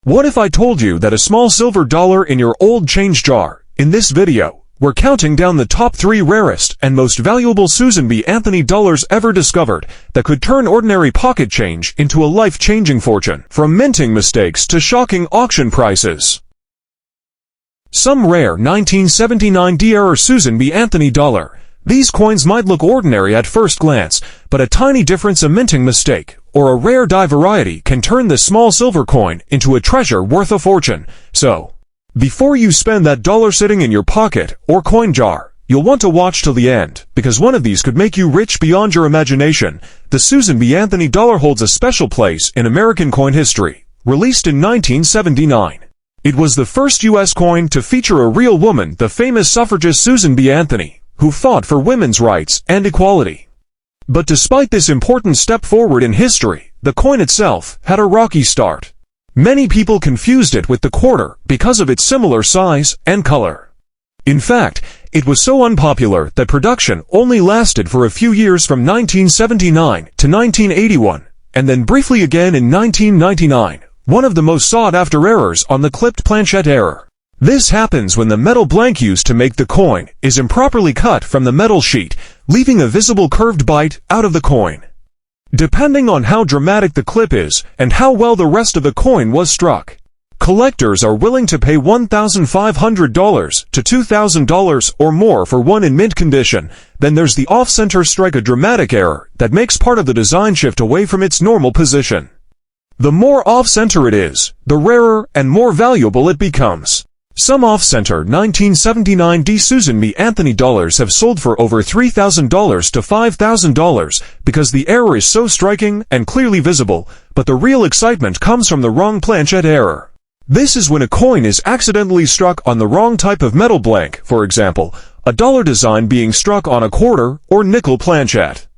What if I told you that a small silver dollar in your old change jar? In this video, we're counting down the top 3 rarest and most valuable Susan B. Anthony dollars ever discovered that could turn ordinary pocket change into a life-changing fortune, from minting mistakes to shocking auction prices. Some rare 1979 D-era Susan B. Anthony dollar. These coins might look ordinary at first glance, but a tiny difference, a minting mistake, or a rare die variety can turn this small silver coin into a treasure worth a fortune. So, before you spend that dollar sitting in your pocket or coin jar, you'll want to watch till the end, because one of these could make you rich beyond your imagination. The Susan B. Anthony dollar holds a special place in American coin history. Released in 1979. It was the first U.S. coin to feature a real woman, the famous suffragist Susan B. Anthony, who fought for women's rights and equality. But despite this important step forward in history, the coin itself had a rocky start. Many people confused it with the quarter because of its similar size and color. In fact, it was so unpopular that production only lasted for a few years, from 1979 to 1981, and then briefly again in 1999, one of the most sought-after errors on the clipped planchette error. This happens when the metal blank used to make the coin is improperly cut from the metal sheet, leaving a visible curved bite out of the coin. Depending on how dramatic the clip is and how well the rest of the coin was struck, collectors are willing to pay $1,500 to $2,000 or more for one in mint condition. Then there's the off-center strike, a dramatic error that makes part of the design shift away from its normal position. The more off-center it is, the rarer and more valuable it becomes. Some off-center 1979 D Susan B. Anthony dollars have sold for over $3,000 to $5,000 because the error is so striking and clearly visible, but the real excitement comes from the wrong planchette error. This is when a coin is accidentally struck on the wrong type of metal blank, for example, a dollar design being struck on a quarter or nickel planchette.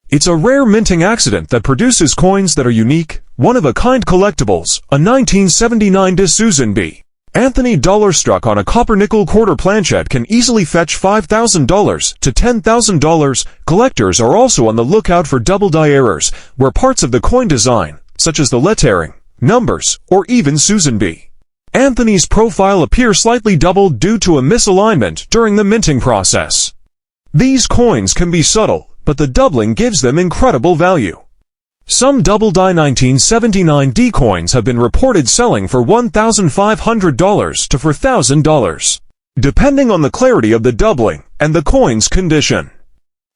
It's a rare minting accident that produces coins that are unique, one-of-a-kind collectibles. A 1979 D Susan B. Anthony dollar struck on a copper-nickel quarter planchette can easily fetch $5,000 to $10,000. Collectors are also on the lookout for double die errors, where parts of the coin design, such as the lettering, numbers, or even Susan B. Anthony's profile appear slightly doubled due to a misalignment during the minting process. These coins can be subtle, but the doubling gives them incredible value. Some double-die 1979 D coins have been reported selling for $1,500 to $4,000, depending on the clarity of the doubling and the coin's condition.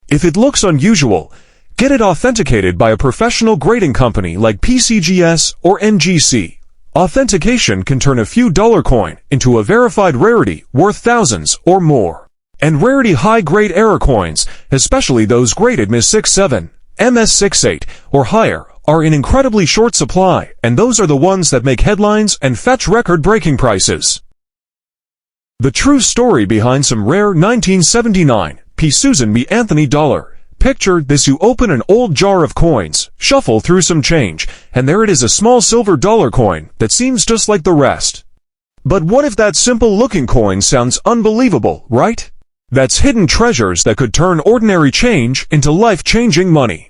If it looks unusual, get it authenticated by a professional grading company like PCGS or NGC. Authentication can turn a few dollar coin into a verified rarity worth thousands or more. And rarity high-grade error coins, especially those graded MS67, MS68, or higher, are in incredibly short supply, and those are the ones that make headlines and fetch record-breaking prices. The true story behind some rare 1979 P. Susan B. Anthony dollar. Picture this: you open an old jar of coins, shuffle through some change, and there it is, a small silver dollar coin that seems just like the rest. But what if that simple-looking coin sounds unbelievable, right? That's hidden treasures that could turn ordinary change into life-changing money.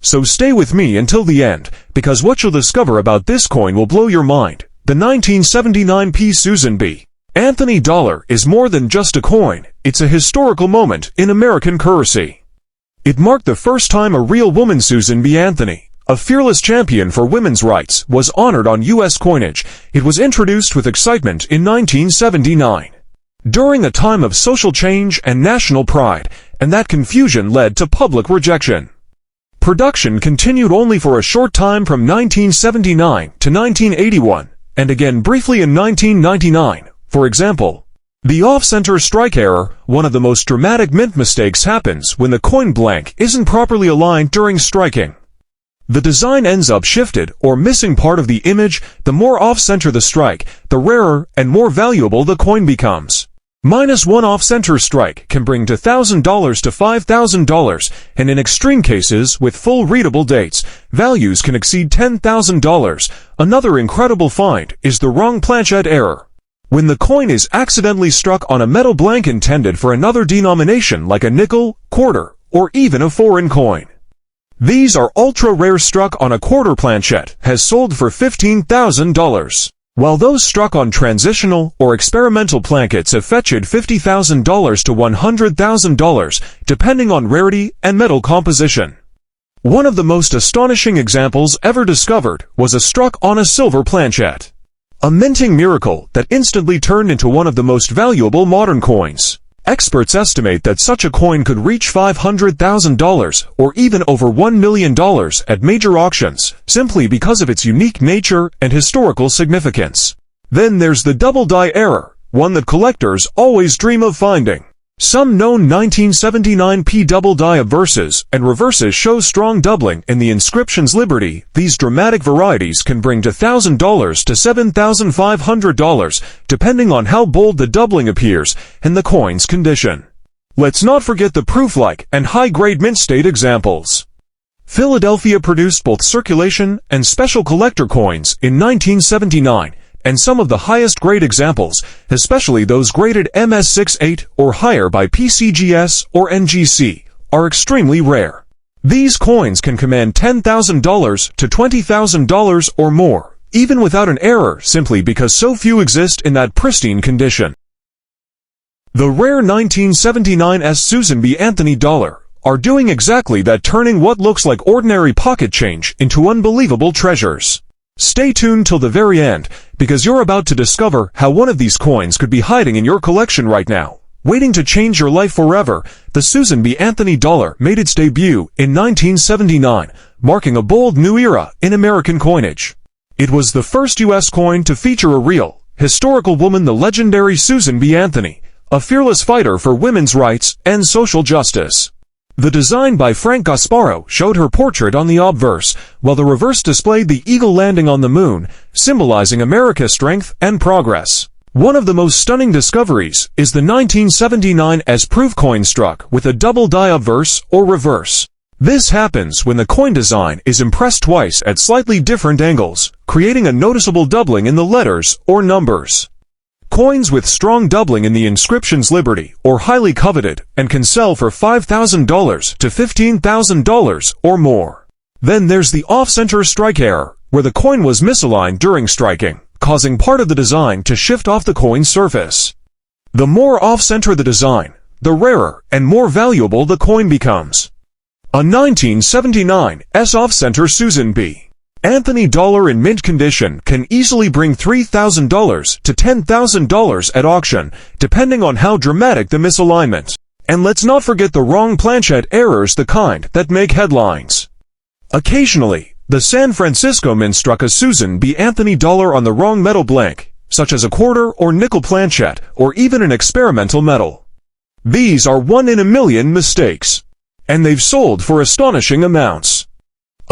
So stay with me until the end, because what you'll discover about this coin will blow your mind. The 1979 P. Susan B. Anthony dollar is more than just a coin, it's a historical moment in American currency. It marked the first time a real woman, Susan B. Anthony, a fearless champion for women's rights, was honored on U.S. coinage. It was introduced with excitement in 1979. During a time of social change and national pride, and that confusion led to public rejection. Production continued only for a short time from 1979 to 1981, and again briefly in 1999. For example, the off-center strike error, one of the most dramatic mint mistakes, happens when the coin blank isn't properly aligned during striking. The design ends up shifted or missing part of the image. The more off-center the strike, the rarer and more valuable the coin becomes. -1 off-center strike can bring $1,000 to $5,000, and in extreme cases with full readable dates, values can exceed $10,000. Another incredible find is the wrong planchette error. When the coin is accidentally struck on a metal blank intended for another denomination like a nickel, quarter, or even a foreign coin. These are ultra-rare. Struck on a quarter planchette has sold for $15,000. while those struck on transitional or experimental plankets have fetched $50,000 to $100,000, depending on rarity and metal composition. One of the most astonishing examples ever discovered was a struck on a silver planchet. A minting miracle that instantly turned into one of the most valuable modern coins. Experts estimate that such a coin could reach $500,000 or even over $1 million at major auctions, simply because of its unique nature and historical significance. Then there's the double die error, one that collectors always dream of finding. Some known 1979 P double die obverses and reverses show strong doubling in the inscription's Liberty. These dramatic varieties can bring to $1,000 to $7,500, depending on how bold the doubling appears and the coin's condition. Let's not forget the proof-like and high-grade mint state examples. Philadelphia produced both circulation and special collector coins in 1979, and some of the highest grade examples, especially those graded MS68 or higher by PCGS or NGC, are extremely rare. These coins can command $10,000 to $20,000 or more, even without an error, simply because so few exist in that pristine condition. The rare 1979 Susan B. Anthony dollar are doing exactly that, turning what looks like ordinary pocket change into unbelievable treasures. Stay tuned till the very end, because you're about to discover how one of these coins could be hiding in your collection right now, waiting to change your life forever. The Susan B. Anthony dollar made its debut in 1979, marking a bold new era in American coinage. It was the first U.S. coin to feature a real, historical woman, the legendary Susan B. Anthony, a fearless fighter for women's rights and social justice. The design by Frank Gasparo showed her portrait on the obverse, while the reverse displayed the eagle landing on the moon, symbolizing America's strength and progress. One of the most stunning discoveries is the 1979 proof coin struck with a double die obverse or reverse. This happens when the coin design is impressed twice at slightly different angles, creating a noticeable doubling in the letters or numbers. Coins with strong doubling in the inscription's Liberty or highly coveted and can sell for $5,000 to $15,000 or more. Then there's the off-center strike error, where the coin was misaligned during striking, causing part of the design to shift off the coin's surface. The more off-center the design, the rarer and more valuable the coin becomes. A 1979 off-center Susan B. Anthony dollar in mint condition can easily bring $3,000 to $10,000 at auction, depending on how dramatic the misalignment. And let's not forget the wrong planchet errors, the kind that make headlines. Occasionally, the San Francisco Mint struck a Susan B. Anthony dollar on the wrong metal blank, such as a quarter or nickel planchet, or even an experimental metal. These are 1 in a million mistakes, and they've sold for astonishing amounts.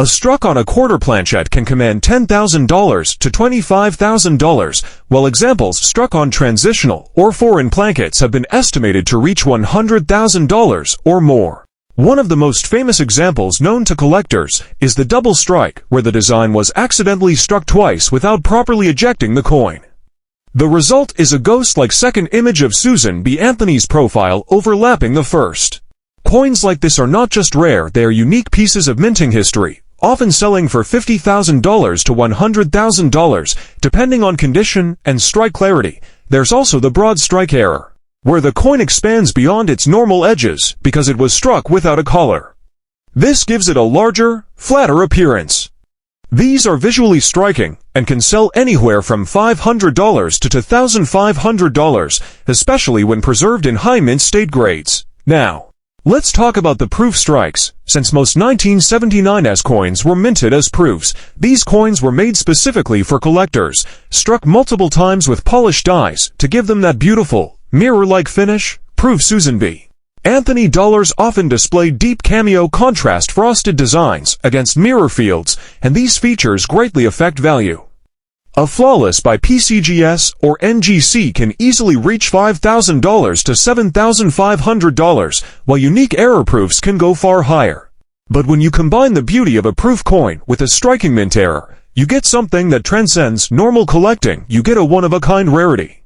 A struck on a quarter planchet can command $10,000 to $25,000, while examples struck on transitional or foreign plankets have been estimated to reach $100,000 or more. One of the most famous examples known to collectors is the double strike, where the design was accidentally struck twice without properly ejecting the coin. The result is a ghost-like second image of Susan B. Anthony's profile overlapping the first. Coins like this are not just rare, they are unique pieces of minting history, often selling for $50,000 to $100,000, depending on condition and strike clarity. There's also the broad strike error, where the coin expands beyond its normal edges because it was struck without a collar. This gives it a larger, flatter appearance. These are visually striking and can sell anywhere from $500 to $2,500, especially when preserved in high mint state grades. Now, let's talk about the proof strikes. Since most 1979 coins were minted as proofs, these coins were made specifically for collectors, struck multiple times with polished dies to give them that beautiful, mirror-like finish. Proof Susan B. Anthony dollars often display deep cameo contrast frosted designs against mirror fields, and these features greatly affect value. A flawless by PCGS or NGC can easily reach $5,000 to $7,500, while unique error proofs can go far higher. But when you combine the beauty of a proof coin with a striking mint error, you get something that transcends normal collecting. You get a one-of-a-kind rarity.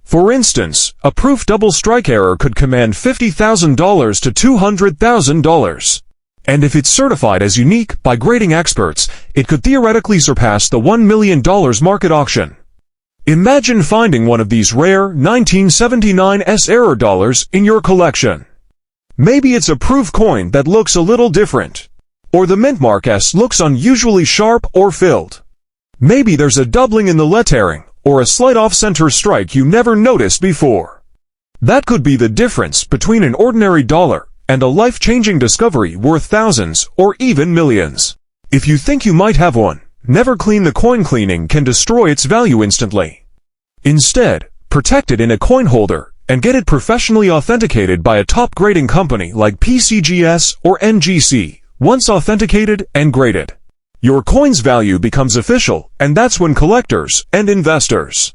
For instance, a proof double strike error could command $50,000 to $200,000. And if it's certified as unique by grading experts, it could theoretically surpass the $1 million market auction. Imagine finding one of these rare 1979 error dollars in your collection. Maybe it's a proof coin that looks a little different, or the mint mark S looks unusually sharp or filled. Maybe there's a doubling in the lettering, or a slight off-center strike you never noticed before. That could be the difference between an ordinary dollar and a life-changing discovery worth thousands or even millions. If you think you might have one, never clean the coin. Cleaning can destroy its value instantly. Instead, protect it in a coin holder and get it professionally authenticated by a top-grading company like PCGS or NGC. Once authenticated and graded, your coin's value becomes official, and that's when collectors and investors